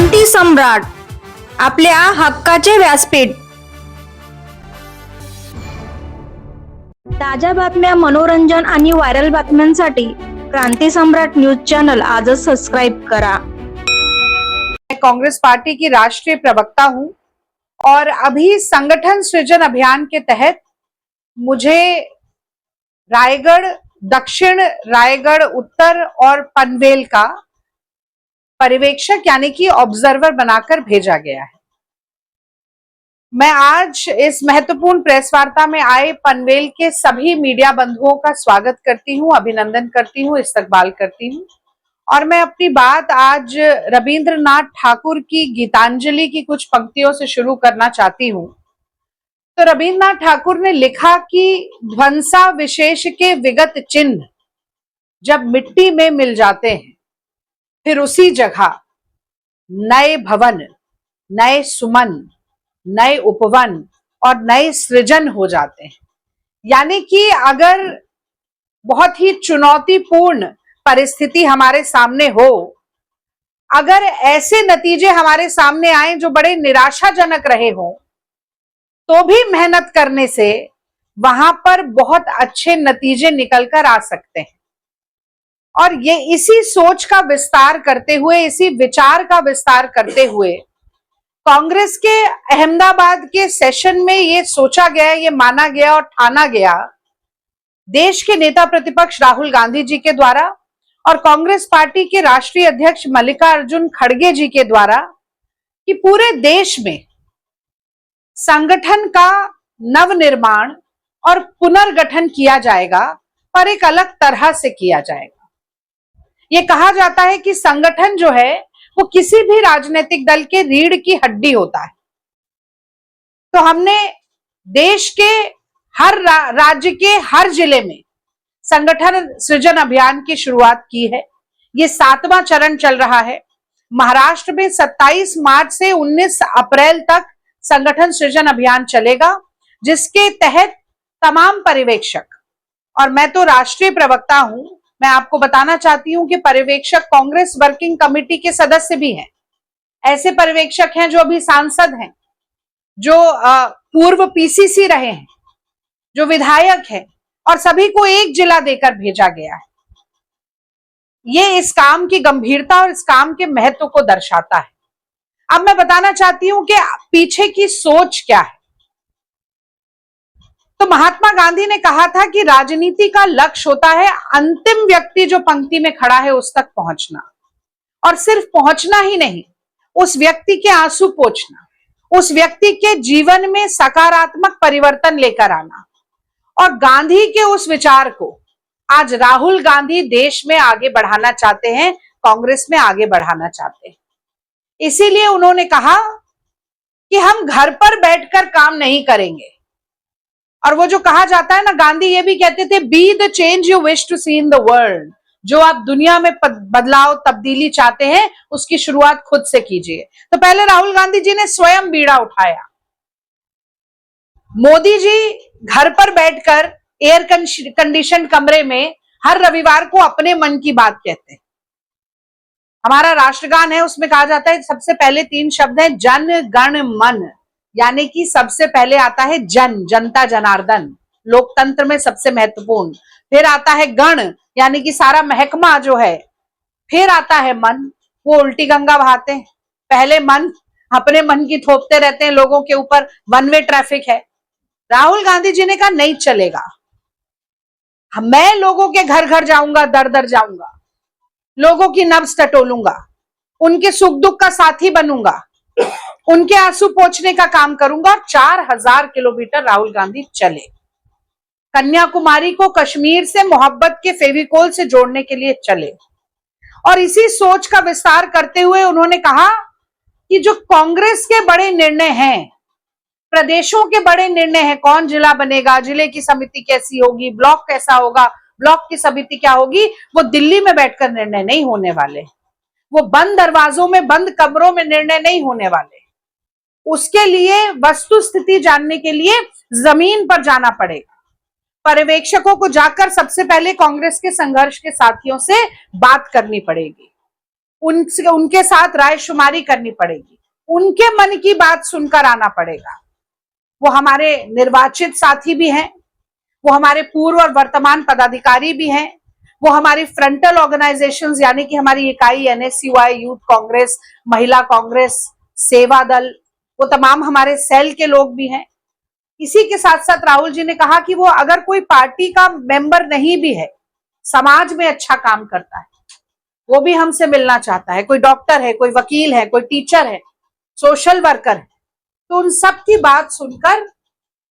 क्रांती सम्राट, आपल्या हक्काचे व्यासपीठ. ताज्या बातम्या, मनोरंजन आणि व्हायरल बातम्यांसाठी क्रांती सम्राट न्यूज चॅनल आजच सबस्क्राइब करा. मैं कांग्रेस पार्टी की राष्ट्रीय प्रवक्ता हूं और अभी संगठन सृजन अभियान के तहत मुझे रायगढ़ दक्षिण, रायगढ़ उत्तर और पनवेल का पर्यवेक्षक यानी कि ऑब्जर्वर बनाकर भेजा गया है. मैं आज इस महत्वपूर्ण प्रेस वार्ता में आए पनवेल के सभी मीडिया बंधुओं का स्वागत करती हूं, अभिनंदन करती हूं, इस्तकबाल करती हूं. और मैं अपनी बात आज रविंद्रनाथ ठाकुर की गीतांजलि की कुछ पंक्तियों से शुरू करना चाहती हूं. तो रविंद्रनाथ ठाकुर ने लिखा कि ध्वंसा विशेष के विगत चिन्ह जब मिट्टी में मिल जाते हैं, फिर उसी जगह नए भवन, नए सुमन, नए उपवन और नए सृजन हो जाते हैं. यानी कि अगर बहुत ही चुनौतीपूर्ण परिस्थिति हमारे सामने हो, अगर ऐसे नतीजे हमारे सामने आए जो बड़े निराशाजनक रहे हो, तो भी मेहनत करने से वहां पर बहुत अच्छे नतीजे निकलकर आ सकते हैं. और ये इसी सोच का विस्तार करते हुए, इसी विचार का विस्तार करते हुए कांग्रेस के अहमदाबाद के सेशन में ये सोचा गया, ये माना गया और ठाना गया देश के नेता प्रतिपक्ष राहुल गांधी जी के द्वारा और कांग्रेस पार्टी के राष्ट्रीय अध्यक्ष मल्लिकार्जुन खड़गे जी के द्वारा कि पूरे देश में संगठन का नवनिर्माण और पुनर्गठन किया जाएगा, पर एक अलग तरह से किया जाएगा. ये कहा जाता है कि संगठन जो है वो किसी भी राजनीतिक दल के रीढ़ की हड्डी होता है. तो हमने देश के हर राज्य के हर जिले में संगठन सृजन अभियान की शुरुआत की है. ये 7वां चरण चल रहा है. महाराष्ट्र में 27 मार्च से 19 अप्रैल तक संगठन सृजन अभियान चलेगा, जिसके तहत तमाम पर्यवेक्षक, और मैं तो राष्ट्रीय प्रवक्ता हूं, मैं आपको बताना चाहती हूं कि पर्यवेक्षक कांग्रेस वर्किंग कमेटी के सदस्य भी हैं. ऐसे पर्यवेक्षक हैं जो अभी सांसद हैं, जो पूर्व पीसीसी रहे हैं, जो विधायक हैं, और सभी को एक जिला देकर भेजा गया है. ये इस काम की गंभीरता और इस काम के महत्व को दर्शाता है. अब मैं बताना चाहती हूं कि पीछे की सोच क्या है. तो महात्मा गांधी ने कहा था कि राजनीति का लक्ष्य होता है अंतिम व्यक्ति जो पंक्ति में खड़ा है उस तक पहुंचना, और सिर्फ पहुंचना ही नहीं, उस व्यक्ति के आंसू पोंछना, उस व्यक्ति के जीवन में सकारात्मक परिवर्तन लेकर आना. और गांधी के उस विचार को आज राहुल गांधी देश में आगे बढ़ाना चाहते हैं, कांग्रेस में आगे बढ़ाना चाहते हैं. इसीलिए उन्होंने कहा कि हम घर पर बैठकर काम नहीं करेंगे. और वो जो कहा जाता है ना, गांधी ये भी कहते थे, be the change you wish to see in the world. जो आप दुनिया में बदलाव, तब्दीली चाहते हैं, उसकी शुरुआत खुद से कीजिए. तो पहले राहुल गांधी जी ने स्वयं बीड़ा उठाया. मोदी जी घर पर बैठकर एयर कंडीशन कमरे में हर रविवार को अपने मन की बात कहते हैं. हमारा राष्ट्रगान है, उसमें कहा जाता है सबसे पहले 3 शब्द हैं, जन गण मन. यानी कि सबसे पहले आता है जन, जनता जनार्दन, लोकतंत्र में सबसे महत्वपूर्ण. फिर आता है गण, यानी कि सारा महकमा जो है. फिर आता है मन, वो उल्टी गंगा बहाते हैं. पहले मन, अपने मन की थोपते रहते हैं लोगों के ऊपर, वन वे ट्रैफिक है. राहुल गांधी जी ने कहा नहीं चलेगा, मैं लोगों के घर घर जाऊंगा, दर दर जाऊंगा, लोगों की नब्ज टटोलूंगा, उनके सुख दुख का साथी बनूंगा, उनके आंसू पोंछने का काम करूंगा. 4000 किलोमीटर राहुल गांधी चले. कन्याकुमारी को कश्मीर से मोहब्बत के फेविकोल से जोड़ने के लिए चले. और इसी सोच का विस्तार करते हुए उन्होंने कहा कि जो कांग्रेस के बड़े निर्णय हैं, प्रदेशों के बड़े निर्णय हैं, कौन जिला बनेगा, जिले की समिति कैसी होगी, ब्लॉक कैसा होगा, ब्लॉक की समिति क्या होगी, वो दिल्ली में बैठकर निर्णय नहीं होने वाले. वो बंद दरवाजों में, बंद कमरों में निर्णय नहीं होने वाले. उसके लिए वस्तु स्थिति जानने के लिए जमीन पर जाना पड़ेगा. पर्यवेक्षकों को जाकर सबसे पहले कांग्रेस के संघर्ष के साथियों से बात करनी पड़ेगी. उनसे उनके साथ रायशुमारी करनी पड़ेगी, उनके मन की बात सुनकर आना पड़ेगा। वो हमारे निर्वाचित साथी भी हैं, वो हमारे पूर्व और वर्तमान पदाधिकारी भी हैं, वो हमारी फ्रंटल ऑर्गेनाइजेशंस यानी कि हमारी इकाई NSUI, यूथ कांग्रेस, महिला कांग्रेस, सेवा दल, वो तमाम हमारे सेल के लोग भी हैं। इसी के साथ साथ राहुल जी ने कहा कि वो अगर कोई पार्टी का मेंबर नहीं भी है, समाज में अच्छा काम करता है, वो भी हमसे मिलना चाहता है, कोई डॉक्टर है, कोई वकील है, कोई टीचर है, सोशल वर्कर है, तो उन सब की बात सुनकर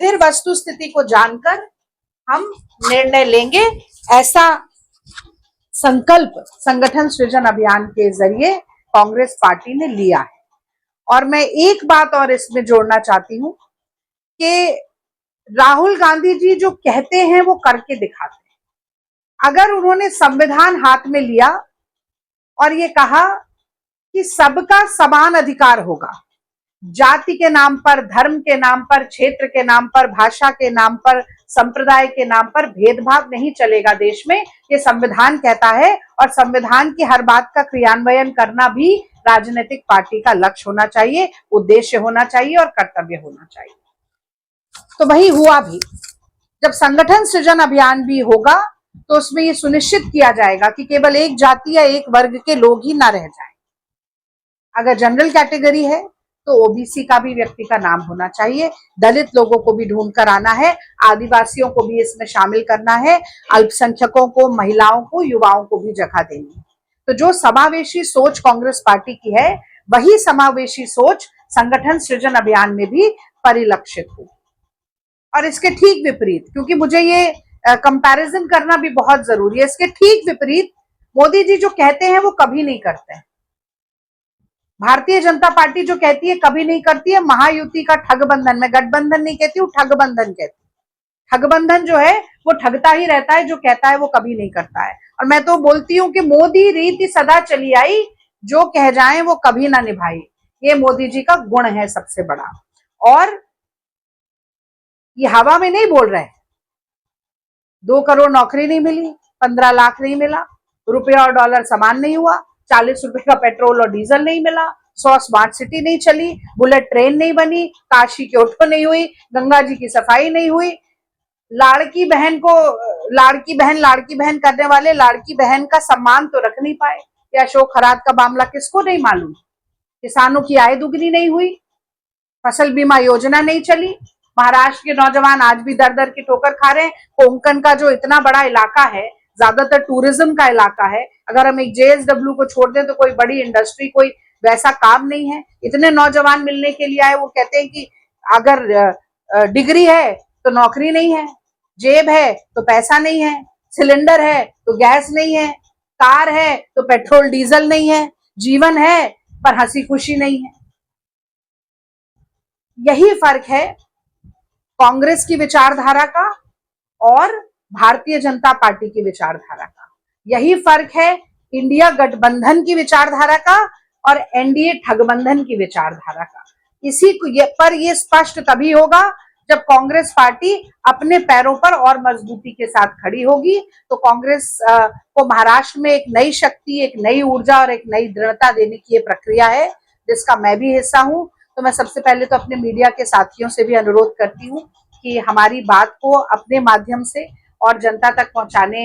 फिर वस्तु स्थिति को जानकर हम निर्णय लेंगे। ऐसा संकल्प संगठन सृजन अभियान के जरिए कांग्रेस पार्टी ने लिया है। और मैं एक बात और इसमें जोड़ना चाहती हूं कि राहुल गांधी जी जो कहते हैं वो करके दिखाते हैं। अगर उन्होंने संविधान हाथ में लिया और ये कहा कि सबका समान अधिकार होगा, जाति के नाम पर, धर्म के नाम पर, क्षेत्र के नाम पर, भाषा के नाम पर, संप्रदाय के नाम पर भेदभाव नहीं चलेगा देश में, ये संविधान कहता है। और संविधान की हर बात का क्रियान्वयन करना भी राजनीतिक पार्टी का लक्ष्य होना चाहिए, उद्देश्य होना चाहिए और कर्तव्य होना चाहिए। तो वही हुआ भी। जब संगठन सृजन अभियान भी होगा तो उसमें ये सुनिश्चित किया जाएगा कि केवल एक जाति या एक वर्ग के लोग ही ना रह जाएं। अगर जनरल कैटेगरी है तो OBC का भी व्यक्ति का नाम होना चाहिए, दलित लोगों को भी ढूंढ कर आना है, आदिवासियों को भी इसमें शामिल करना है, अल्पसंख्यकों को, महिलाओं को, युवाओं को भी जगह देनी है। तो जो समावेशी सोच कांग्रेस पार्टी की है, वही समावेशी सोच संगठन सृजन अभियान में भी परिलक्षित हुई। और इसके ठीक विपरीत, क्योंकि मुझे ये कंपैरिजन करना भी बहुत जरूरी है, इसके ठीक विपरीत मोदी जी जो कहते हैं वो कभी नहीं करते हैं। भारतीय जनता पार्टी जो कहती है कभी नहीं करती है। महायुति का ठगबंधन, मैं गठबंधन नहीं कहती हूँ, ठगबंधन कहती हूँ। ठगबंधन जो है वो ठगता ही रहता है, जो कहता है वो कभी नहीं करता है। और मैं तो बोलती हूँ कि मोदी रीति सदा चली आई, जो कह जाए वो कभी ना निभाई। ये मोदी जी का गुण है सबसे बड़ा। और ये हवा में नहीं बोल रहे। 2 करोड़ नौकरी नहीं मिली, 15 लाख नहीं मिला, रुपया और डॉलर समान नहीं हुआ, 40 रुपए का पेट्रोल और डीजल नहीं मिला, 100 स्मार्ट सिटी नहीं चली, बुलेट ट्रेन नहीं बनी, काशी की ऑटो नहीं हुई, गंगा जी की सफाई नहीं हुई, लाड़की बहन करने वाले लाड़की बहन का सम्मान तो रख नहीं पाए। या अशोक खरात का मामला किसको नहीं मालूम। किसानों की आय दुगनी नहीं हुई, फसल बीमा योजना नहीं चली, महाराष्ट्र के नौजवान आज भी दर दर की ठोकर खा रहे हैं। कोंकण का जो इतना बड़ा इलाका है, ज्यादातर टूरिज्म का इलाका है, अगर हम एक JSW को छोड़ दें तो कोई बड़ी इंडस्ट्री, कोई वैसा काम नहीं है। इतने नौजवान मिलने के लिए आए, वो कहते हैं कि अगर डिग्री है तो नौकरी नहीं है, जेब है तो पैसा नहीं है, सिलेंडर है तो गैस नहीं है, कार है तो पेट्रोल डीजल नहीं है, जीवन है पर हंसी खुशी नहीं है। यही फर्क है कांग्रेस की विचारधारा का और भारतीय जनता पार्टी की विचारधारा का। यही फर्क है इंडिया गठबंधन की विचारधारा का और NDA ठगबंधन की विचारधारा का। इसी पर ये स्पष्ट तभी होगा जब कांग्रेस पार्टी अपने पैरों पर और मजबूती के साथ खड़ी होगी। तो कांग्रेस को महाराष्ट्र में एक नई शक्ति, एक नई ऊर्जा और एक नई दृढ़ता देने की ये प्रक्रिया है, जिसका मैं भी हिस्सा हूं। तो मैं सबसे पहले तो अपने मीडिया के साथियों से भी अनुरोध करती हूँ कि हमारी बात को अपने माध्यम से और जनता तक पहुंचाने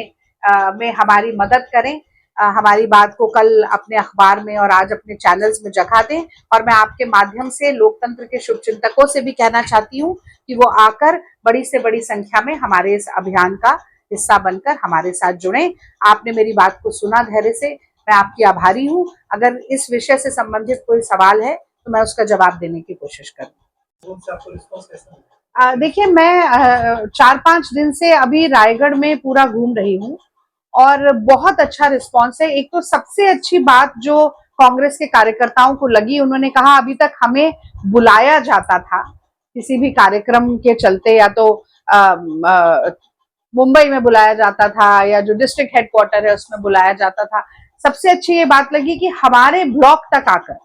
में हमारी मदद करें। हमारी बात को कल अपने अखबार में और आज अपने चैनल्स में जगह दें। और मैं आपके माध्यम से लोकतंत्र के शुभचिंतकों से भी कहना चाहती हूँ कि वो आकर बड़ी से बड़ी संख्या में हमारे इस अभियान का हिस्सा बनकर हमारे साथ जुड़ें। आपने मेरी बात को सुना धैर्य से, मैं आपकी आभारी हूँ। अगर इस विषय से संबंधित कोई सवाल है तो मैं उसका जवाब देने की कोशिश करूँगी। देखिए, मैं 4-5 दिन से अभी रायगढ़ में पूरा घूम रही हूँ और बहुत अच्छा रिस्पांस है। एक तो सबसे अच्छी बात जो कांग्रेस के कार्यकर्ताओं को लगी, उन्होंने कहा अभी तक हमें बुलाया जाता था किसी भी कार्यक्रम के चलते, या तो मुंबई में बुलाया जाता था या जो डिस्ट्रिक्ट हेडक्वार्टर है उसमें बुलाया जाता था। सबसे अच्छी ये बात लगी कि हमारे ब्लॉक तक आकर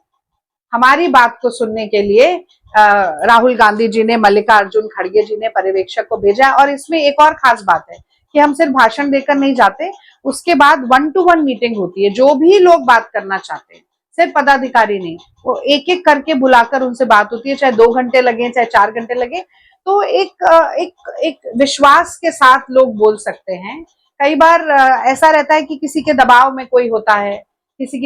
हमारी बात को सुनने के लिए राहुल गांधी जी ने, मल्लिकार्जुन खड़गे जी ने पर्यवेक्षक को भेजा। और इसमें एक और खास बात है कि हम सिर्फ भाषण देकर नहीं जाते, उसके बाद 1-to-1 मीटिंग होती है। जो भी लोग बात करना चाहते हैं, सिर्फ पदाधिकारी नहीं, वो एक एक करके बुलाकर उनसे बात होती है, चाहे 2 घंटे लगे, चाहे 4 घंटे लगे। तो एक विश्वास के साथ लोग बोल सकते हैं। कई बार ऐसा रहता है कि किसी के दबाव में कोई होता है, किसी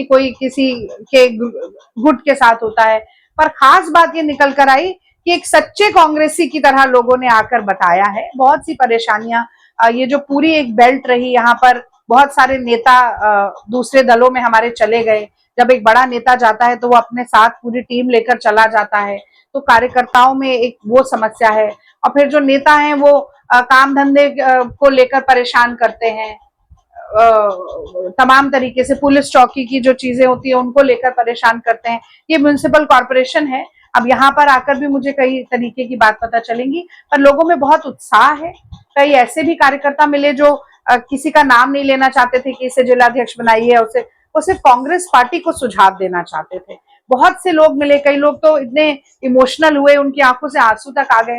के गुट के साथ होता है, पर खास बात ये निकल कर आई कि एक सच्चे कांग्रेसी की तरह लोगों ने आकर बताया है। बहुत सी परेशानियां, ये जो पूरी एक बेल्ट रही, यहाँ पर बहुत सारे नेता दूसरे दलों में हमारे चले गए। जब एक बड़ा नेता जाता है तो वो अपने साथ पूरी टीम लेकर चला जाता है, तो कार्यकर्ताओं में एक वो समस्या है। और फिर जो नेता हैं वो काम धंधे को लेकर परेशान करते हैं, तमाम तरीके से पुलिस चौकी की जो चीजें होती है उनको लेकर परेशान करते हैं। ये म्युनिसिपल कॉर्पोरेशन है। अब यहाँ पर आकर भी मुझे कई तरीके की बात पता चलेंगी, पर लोगों में बहुत उत्साह है। कई ऐसे भी कार्यकर्ता मिले जो किसी का नाम नहीं लेना चाहते थे कि इसे जिलाध्यक्ष बनाइए, उसे वो सिर्फ कांग्रेस पार्टी को सुझाव देना चाहते थे। बहुत से लोग मिले, कई लोग तो इतने इमोशनल हुए, उनकी आंखों से आंसू तक आ गए,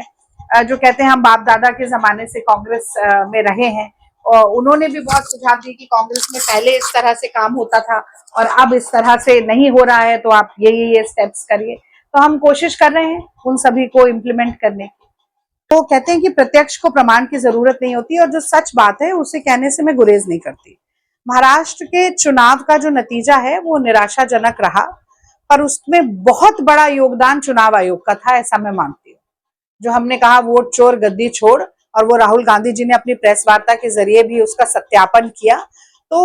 जो कहते हैं हम बाप दादा के जमाने से कांग्रेस में रहे हैं। और उन्होंने भी बहुत सुझाव दिए कि कांग्रेस में पहले इस तरह से काम होता था और अब इस तरह से नहीं हो रहा है, तो आप ये स्टेप्स करिए। तो हम कोशिश कर रहे हैं उन सभी को इम्प्लीमेंट करने की। तो कहते हैं कि प्रत्यक्ष को प्रमाण की जरूरत नहीं होती, और जो सच बात है उसे कहने से मैं गुरेज नहीं करती। महाराष्ट्र के चुनाव का जो नतीजा है वो निराशाजनक रहा, पर उसमें बहुत बड़ा योगदान चुनाव आयोग का था, ऐसा मैं मानती हूँ। जो हमने कहा वोट चोर गद्दी छोड़, और वो राहुल गांधी जी ने अपनी प्रेस वार्ता के जरिए भी उसका सत्यापन किया। तो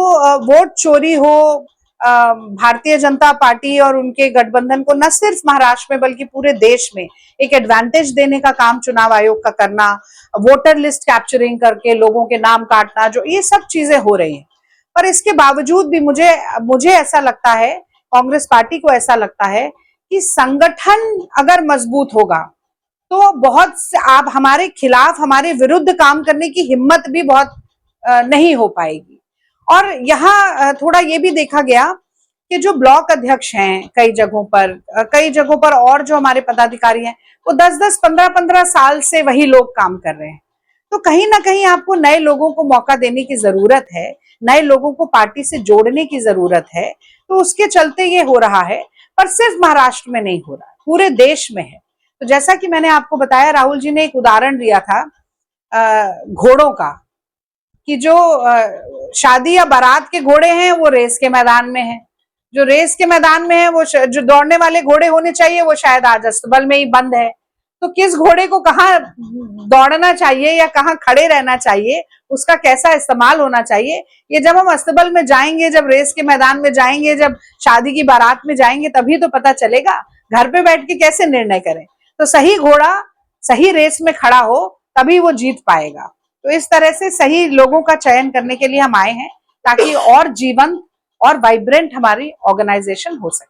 वोट चोरी हो, भारतीय जनता पार्टी और उनके गठबंधन को न सिर्फ महाराष्ट्र में बल्कि पूरे देश में एक एडवांटेज देने का काम चुनाव आयोग का करना, वोटर लिस्ट कैप्चरिंग करके लोगों के नाम काटना, जो ये सब चीजें हो रही हैं। पर इसके बावजूद भी मुझे ऐसा लगता है, कांग्रेस पार्टी को ऐसा लगता है कि संगठन अगर मजबूत होगा तो बहुत से आप हमारे खिलाफ, हमारे विरुद्ध काम करने की हिम्मत भी बहुत नहीं हो पाएगी। और यहाँ थोड़ा ये भी देखा गया कि जो ब्लॉक अध्यक्ष हैं कई जगहों पर और जो हमारे पदाधिकारी हैं वो 10-10, 15-15 साल से वही लोग काम कर रहे हैं। तो कहीं ना कहीं आपको नए लोगों को मौका देने की जरूरत है, नए लोगों को पार्टी से जोड़ने की जरूरत है। तो उसके चलते ये हो रहा है, पर सिर्फ महाराष्ट्र में नहीं हो रहा, पूरे देश में है। तो जैसा कि मैंने आपको बताया, राहुल जी ने एक उदाहरण दिया था घोड़ों का, कि जो शादी या बारात के घोड़े हैं वो रेस के मैदान में हैं, जो रेस के मैदान में है वो जो दौड़ने वाले घोड़े होने चाहिए वो शायद आज अस्तबल में ही बंद है। तो किस घोड़े को कहाँ दौड़ना चाहिए या कहाँ खड़े रहना चाहिए, उसका कैसा इस्तेमाल होना चाहिए, ये जब हम अस्तबल में जाएंगे, जब रेस के मैदान में जाएंगे, जब शादी की बारात में जाएंगे, तभी तो पता चलेगा। घर पे बैठ के कैसे निर्णय करें? तो सही घोड़ा सही रेस में खड़ा हो तभी वो जीत पाएगा। तो इस तरह से सही लोगों का चयन करने के लिए हम आए हैं, ताकि और जीवंत और वाइब्रेंट हमारी ऑर्गेनाइजेशन हो सके।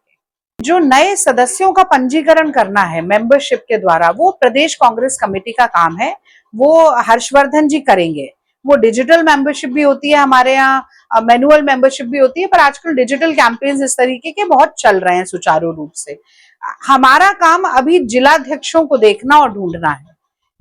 जो नए सदस्यों का पंजीकरण करना है मेंबरशिप के द्वारा, वो प्रदेश कांग्रेस कमेटी का काम है, वो हर्षवर्धन जी करेंगे। वो डिजिटल मेंबरशिप भी होती है हमारे यहाँ, मैनुअल मेंबरशिप भी होती है, पर आजकल डिजिटल कैंपेन्स इस तरीके के बहुत चल रहे हैं सुचारू रूप से। हमारा काम अभी जिलाध्यक्षों को देखना और ढूंढना है।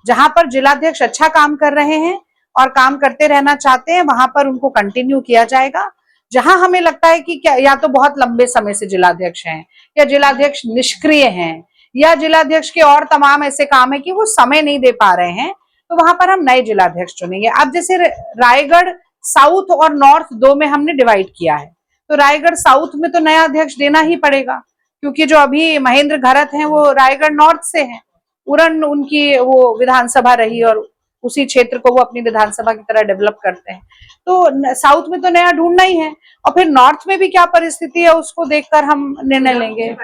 जहां पर जिलाध्यक्ष अच्छा काम कर रहे हैं और काम करते रहना चाहते हैं, वहां पर उनको कंटिन्यू किया जाएगा। जहां हमें लगता है कि क्या या तो बहुत लंबे समय से जिलाध्यक्ष हैं, या जिलाध्यक्ष निष्क्रिय हैं, या जिलाध्यक्ष के और तमाम ऐसे काम है कि वो समय नहीं दे पा रहे हैं, तो वहां पर हम नए जिलाध्यक्ष चुनेंगे। अब जैसे रायगढ़ साउथ और नॉर्थ दो में हमने डिवाइड किया है, तो रायगढ़ साउथ में तो नया अध्यक्ष देना ही पड़ेगा, क्योंकि जो अभी महेंद्र घरत हैं वो रायगढ़ नॉर्थ से हैं। उरन उनकी वो विधानसभा रही और उसी क्षेत्र को वो अपनी विधानसभा की तरह डेवलप करते हैं। तो साउथ में तो नया ढूंढना ही है, और फिर नॉर्थ में भी क्या परिस्थिति है उसको देखकर हम निर्णय लेंगे।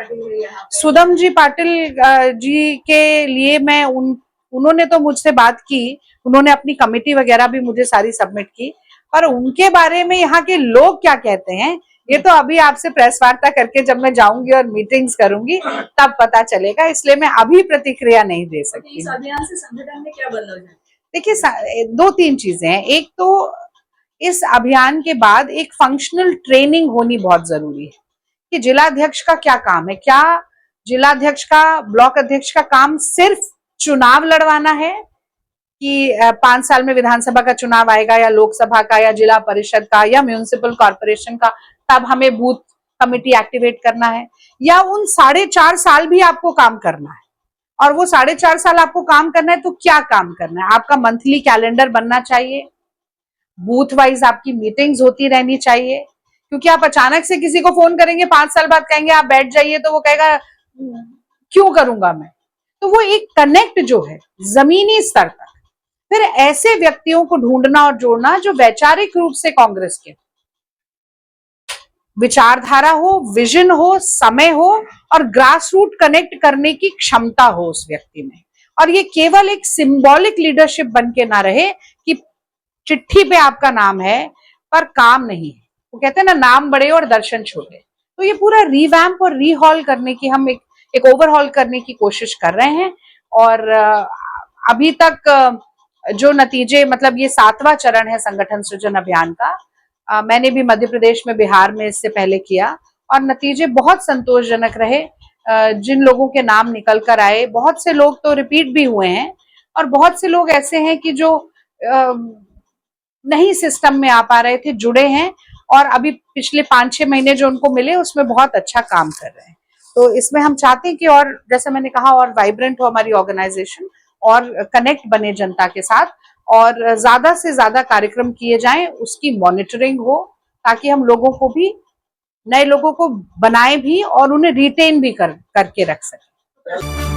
सुदम जी पाटिल जी के लिए मैं उन्होंने तो मुझसे बात की, उन्होंने अपनी कमेटी वगैरह भी मुझे सारी सबमिट की, पर उनके बारे में यहाँ के लोग क्या कहते हैं ये तो अभी आपसे प्रेस वार्ता करके जब मैं जाऊंगी और मीटिंग्स करूंगी तब पता चलेगा, इसलिए मैं अभी प्रतिक्रिया नहीं दे सकती। इस अभियान से संगठन में क्या बदलाव है? देखिए 2-3 चीजें हैं। एक तो इस अभियान के बाद एक फंक्शनल ट्रेनिंग होनी बहुत जरूरी है कि जिलाध्यक्ष का क्या काम है। क्या जिलाध्यक्ष का, ब्लॉक अध्यक्ष का काम सिर्फ चुनाव लड़वाना है, कि 5 साल में विधानसभा का चुनाव आएगा या लोकसभा का या जिला परिषद का या म्यूनिसिपल कॉर्पोरेशन का, तब हमें बूथ कमिटी एक्टिवेट करना है, या उन 4.5 साल भी आपको काम करना है। और वो 4.5 साल आपको काम करना है तो क्या काम करना है? आपका मंथली कैलेंडर बनना चाहिए, बूथ वाइज आपकी मीटिंग्स होती रहनी चाहिए, क्योंकि आप अचानक से किसी को फोन करेंगे 5 साल बाद कहेंगे आप बैठ जाइए, तो वो कहेगा क्यों करूंगा मैं। तो वो एक कनेक्ट जो है जमीनी स्तर तक, फिर ऐसे व्यक्तियों को ढूंढना और जोड़ना जो वैचारिक रूप से कांग्रेस के विचारधारा हो, विजन हो, समय हो और ग्रास रूट कनेक्ट करने की क्षमता हो उस व्यक्ति में। और ये केवल एक सिंबॉलिक लीडरशिप बन के ना रहे कि चिट्ठी पे आपका नाम है पर काम नहीं है। वो कहते हैं ना, नाम बड़े और दर्शन छोटे। तो ये पूरा रिवैम्प और रीहॉल करने की, हम एक ओवरहॉल करने की कोशिश कर रहे हैं। और अभी तक जो नतीजे, मतलब ये 7वां चरण है संगठन सृजन अभियान का। मैंने भी मध्य प्रदेश में, बिहार में इससे पहले किया और नतीजे बहुत संतोषजनक रहे। जिन लोगों के नाम निकल कर आए, बहुत से लोग तो रिपीट भी हुए हैं और बहुत से लोग ऐसे हैं कि जो नहीं सिस्टम में आ पा रहे थे, जुड़े हैं और अभी पिछले 5-6 महीने जो उनको मिले उसमें बहुत अच्छा काम कर रहे हैं। तो इसमें हम चाहते हैं कि और, जैसे मैंने कहा, और वाइब्रेंट हो हमारी ऑर्गेनाइजेशन और कनेक्ट बने जनता के साथ और ज्यादा से ज्यादा कार्यक्रम किए जाएं, उसकी मॉनिटरिंग हो, ताकि हम लोगों को भी, नए लोगों को बनाए भी और उन्हें रिटेन भी करके रख सकें।